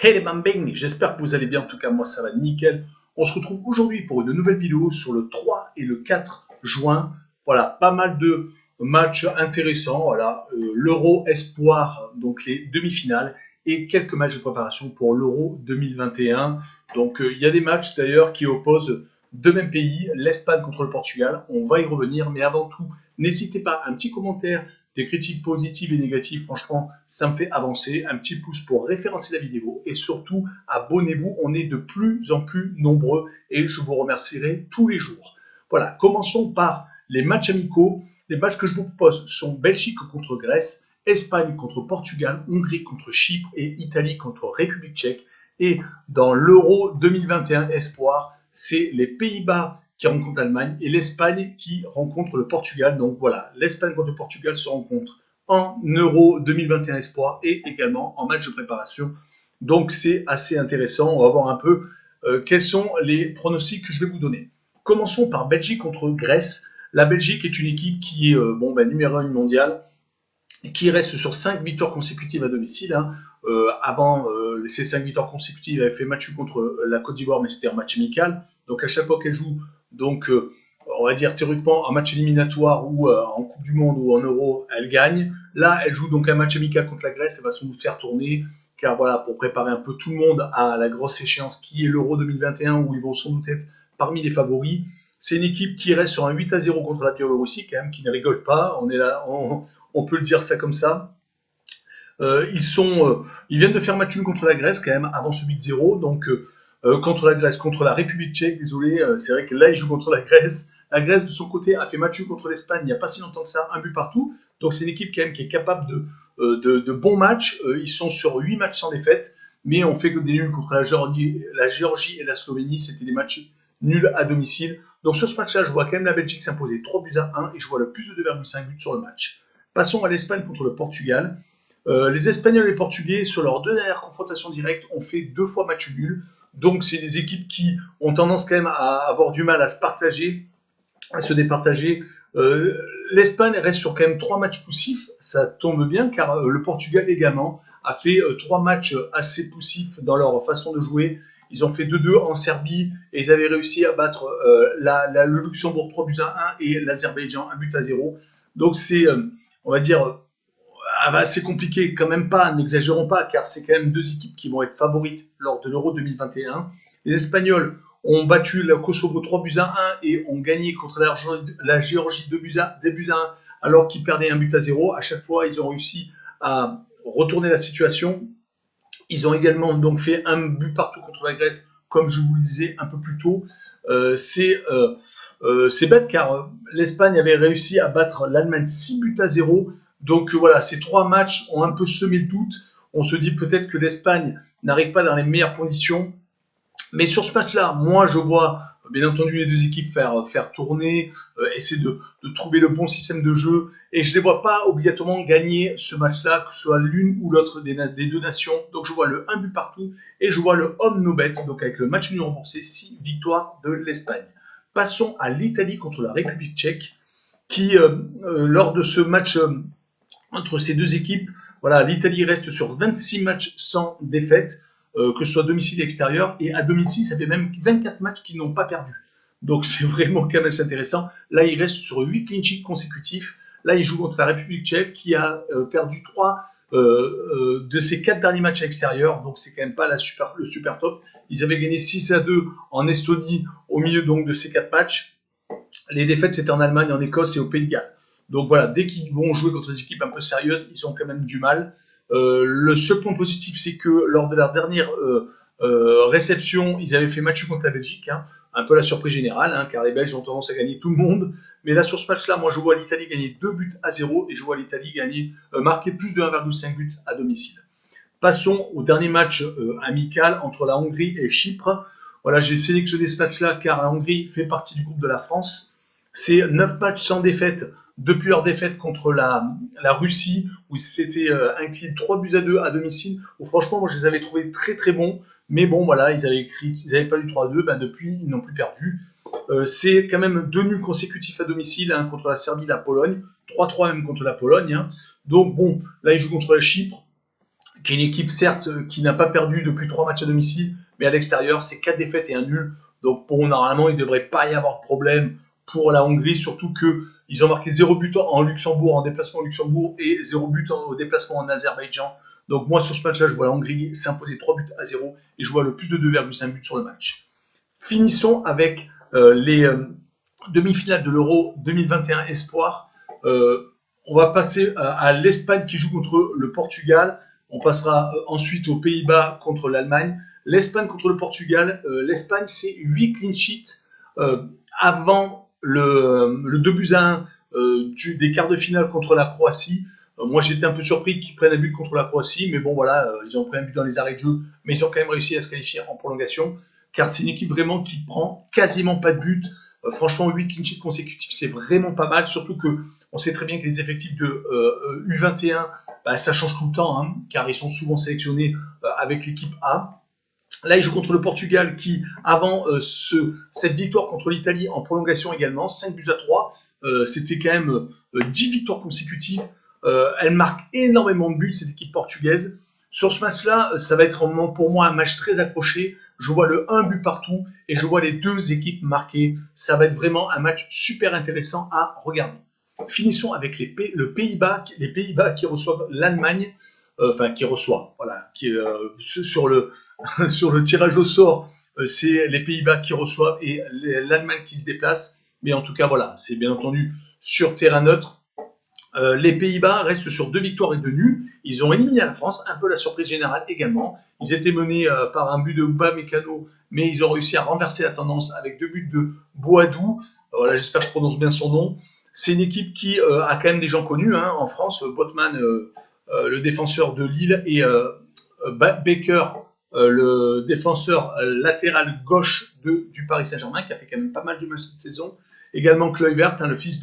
Hey les bambins, j'espère que vous allez bien, en tout cas moi ça va nickel. On se retrouve aujourd'hui pour une nouvelle vidéo sur le 3 et le 4 juin. Voilà, pas mal de matchs intéressants. Voilà, l'Euro Espoir, donc les demi-finales, et quelques matchs de préparation pour l'Euro 2021. Donc il y a des matchs d'ailleurs qui opposent deux mêmes pays, l'Espagne contre le Portugal. On va y revenir, mais avant tout, n'hésitez pas, un petit commentaire, des critiques positives et négatives, franchement, ça me fait avancer. Un petit pouce pour référencer la vidéo et surtout, abonnez-vous. On est de plus en plus nombreux et je vous remercierai tous les jours. Voilà, commençons par les matchs amicaux. Les matchs que je vous propose sont Belgique contre Grèce, Espagne contre Portugal, Hongrie contre Chypre et Italie contre République tchèque. Et dans l'Euro 2021 Espoir, c'est les Pays-Bas qui rencontre l'Allemagne et l'Espagne qui rencontre le Portugal. Donc voilà, l'Espagne contre le Portugal se rencontre en Euro 2021 Espoir et également en match de préparation. Donc c'est assez intéressant. On va voir un peu quels sont les pronostics que je vais vous donner. Commençons par Belgique contre Grèce. La Belgique est une équipe qui est numéro 1 mondiale et qui reste sur 5 victoires consécutives à domicile. Avant ces 5 victoires consécutives, elle avait fait match contre la Côte d'Ivoire, mais c'était un match amical. Donc à chaque fois qu'elle joue, on va dire théoriquement un match éliminatoire ou en Coupe du Monde ou en Euro, elle gagne. Là, elle joue donc un match amical contre la Grèce, elle va sans doute faire tourner, car voilà, pour préparer un peu tout le monde à la grosse échéance qui est l'Euro 2021, où ils vont sans doute être parmi les favoris. C'est une équipe qui reste sur un 8-0 contre la Biélorussie, quand même, qui ne rigole pas. On est là, on peut le dire ça comme ça. Ils viennent de faire match nul contre la Grèce quand même avant ce 8-0, donc contre la Grèce, contre la République tchèque, désolé, c'est vrai que là ils jouent contre la Grèce. La Grèce de son côté a fait match nul contre l'Espagne il n'y a pas si longtemps que ça, un but partout, donc c'est une équipe quand même qui est capable de bons matchs. Ils sont sur 8 matchs sans défaite, mais on fait que des nuls contre la Géorgie et la Slovénie, c'était des matchs nuls à domicile. Donc sur ce match-là, je vois quand même la Belgique s'imposer 3-1 et je vois le plus de 2,5 buts sur le match. Passons à l'Espagne contre le Portugal. Les Espagnols et les Portugais, sur leurs deux dernières confrontations directes, ont fait 2 fois match nul. Donc, c'est des équipes qui ont tendance quand même à avoir du mal à se partager, à se départager. L'Espagne reste sur quand même 3 matchs poussifs. Ça tombe bien car le Portugal également a fait 3 matchs assez poussifs dans leur façon de jouer. Ils ont fait 2-2 en Serbie et ils avaient réussi à battre le Luxembourg 3-1 et l'Azerbaïdjan 1-0. Donc, c'est, on va dire, c'est compliqué, quand même pas, n'exagérons pas, car c'est quand même deux équipes qui vont être favorites lors de l'Euro 2021. Les Espagnols ont battu le Kosovo 3-1 et ont gagné contre la Géorgie 2-1 alors qu'ils perdaient 1-0. À chaque fois, ils ont réussi à retourner la situation. Ils ont également donc fait un but partout contre la Grèce, comme je vous le disais un peu plus tôt. C'est bête car l'Espagne avait réussi à battre l'Allemagne 6-0. Donc voilà, ces 3 matchs ont un peu semé le doute. On se dit peut-être que l'Espagne n'arrive pas dans les meilleures conditions. Mais sur ce match-là, moi je vois bien entendu les deux équipes faire tourner, essayer de trouver le bon système de jeu. Et je ne les vois pas obligatoirement gagner ce match-là, que ce soit l'une ou l'autre des deux nations. Donc je vois le 1 but partout et je vois le homme no bet, donc avec le match nul remboursé, 6 victoires de l'Espagne. Passons à l'Italie contre la République tchèque, qui, lors de ce match entre ces deux équipes, voilà, l'Italie reste sur 26 matchs sans défaite, que ce soit à domicile et extérieur, et à domicile, ça fait même 24 matchs qu'ils n'ont pas perdu. Donc c'est vraiment quand même assez intéressant. Là, ils restent sur 8 clean sheets consécutifs. Là, ils jouent contre la République tchèque qui a perdu 3 de ses 4 derniers matchs à l'extérieur, donc c'est quand même pas le super top. Ils avaient gagné 6-2 en Estonie au milieu donc de ces 4 matchs. Les défaites, c'était en Allemagne, en Écosse et au Pays de Galles. Donc voilà, dès qu'ils vont jouer contre des équipes un peu sérieuses, ils ont quand même du mal. Le seul point positif, c'est que lors de leur dernière réception, ils avaient fait match contre la Belgique, un peu la surprise générale, car les Belges ont tendance à gagner tout le monde. Mais là, sur ce match-là, moi, je vois l'Italie gagner 2-0 et je vois l'Italie marquer plus de 1,5 buts à domicile. Passons au dernier match amical entre la Hongrie et Chypre. Voilà, j'ai sélectionné ce match-là car la Hongrie fait partie du groupe de la France. C'est 9 matchs sans défaite depuis leur défaite contre la Russie, où c'était incliné 3-2 à domicile, où franchement, moi, je les avais trouvés très très bons. Mais bon, voilà, ils avaient pas eu 3-2, depuis, ils n'ont plus perdu. C'est quand même 2 nuls consécutifs à domicile, contre la Serbie et la Pologne, 3-3 même contre la Pologne. Donc bon, là, ils jouent contre la Chypre, qui est une équipe certes qui n'a pas perdu depuis 3 matchs à domicile, mais à l'extérieur, c'est 4 défaites et un nul. Donc bon, normalement, il ne devrait pas y avoir de problème pour la Hongrie, surtout qu'ils ont marqué 0 but en Luxembourg, en déplacement au Luxembourg, et 0 but au déplacement en Azerbaïdjan. Donc moi, sur ce match-là, je vois la Hongrie s'imposer 3 buts à 0, et je vois le plus de 2,5 buts sur le match. Finissons avec les demi-finales de l'Euro 2021 Espoir. On va passer à l'Espagne qui joue contre le Portugal. On passera ensuite aux Pays-Bas contre l'Allemagne. L'Espagne contre le Portugal. L'Espagne, c'est 8 clean sheets avant le 2-1 des quarts de finale contre la Croatie. Moi, j'étais un peu surpris qu'ils prennent un but contre la Croatie, mais bon, voilà, ils ont pris un but dans les arrêts de jeu, mais ils ont quand même réussi à se qualifier en prolongation, car c'est une équipe vraiment qui prend quasiment pas de but. Franchement, 8 clean sheets consécutifs, c'est vraiment pas mal, surtout que on sait très bien que les effectifs de U21, bah, ça change tout le temps, hein, car ils sont souvent sélectionnés avec l'équipe A. Là, ils jouent contre le Portugal qui, avant cette victoire contre l'Italie en prolongation également, 5 buts à 3, c'était quand même 10 victoires consécutives. Elle marque énormément de buts, cette équipe portugaise. Sur ce match-là, ça va être pour moi un match très accroché. Je vois le 1 but partout et je vois les deux équipes marquer. Ça va être vraiment un match super intéressant à regarder. Finissons avec les Pays-Bas qui reçoivent l'Allemagne. Qui reçoit, voilà, sur le tirage au sort, c'est les Pays-Bas qui reçoivent et l'Allemagne qui se déplace. Mais en tout cas, voilà, c'est bien entendu sur terrain neutre. Les Pays-Bas restent sur 2 victoires et 2 nuls. Ils ont éliminé la France, un peu la surprise générale également. Ils étaient menés par un but de Upamecano, mais ils ont réussi à renverser la tendance avec 2 buts de Boadou. Voilà, j'espère que je prononce bien son nom. C'est une équipe qui a quand même des gens connus hein, en France. Botman, le défenseur de Lille, et Baker, le défenseur latéral gauche du Paris Saint-Germain, qui a fait quand même pas mal de matchs cette saison. Également Kluivert, hein, le fils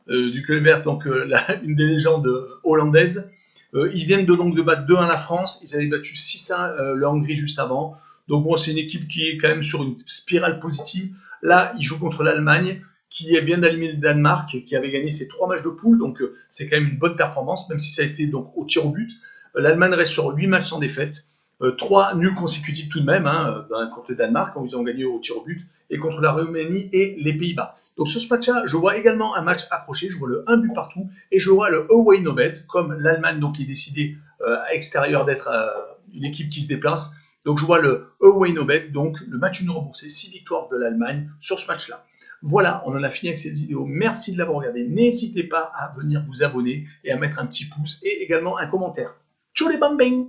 du Kluivert, donc une des légendes hollandaises. Ils viennent donc de battre 2-1 la France. Ils avaient battu 6-1 la Hongrie juste avant. Donc bon, c'est une équipe qui est quand même sur une spirale positive. Là, ils jouent contre l'Allemagne, qui vient d'aligner le Danemark, qui avait gagné ses 3 matchs de poule, donc c'est quand même une bonne performance, même si ça a été donc au tir au but. L'Allemagne reste sur 8 matchs sans défaite, 3 nuls consécutifs tout de même, hein, contre le Danemark, quand ils ont gagné au tir au but, et contre la Roumanie et les Pays-Bas. Donc sur ce match-là, je vois également un match accroché, je vois le 1 but partout, et je vois le away no bet, comme l'Allemagne donc, qui est décidée à extérieur d'être une équipe qui se déplace. Donc je vois le away no bet, donc le match nul remboursé, 6 victoires de l'Allemagne sur ce match-là. Voilà, on en a fini avec cette vidéo. Merci de l'avoir regardée. N'hésitez pas à venir vous abonner et à mettre un petit pouce et également un commentaire. Tchou les bambins!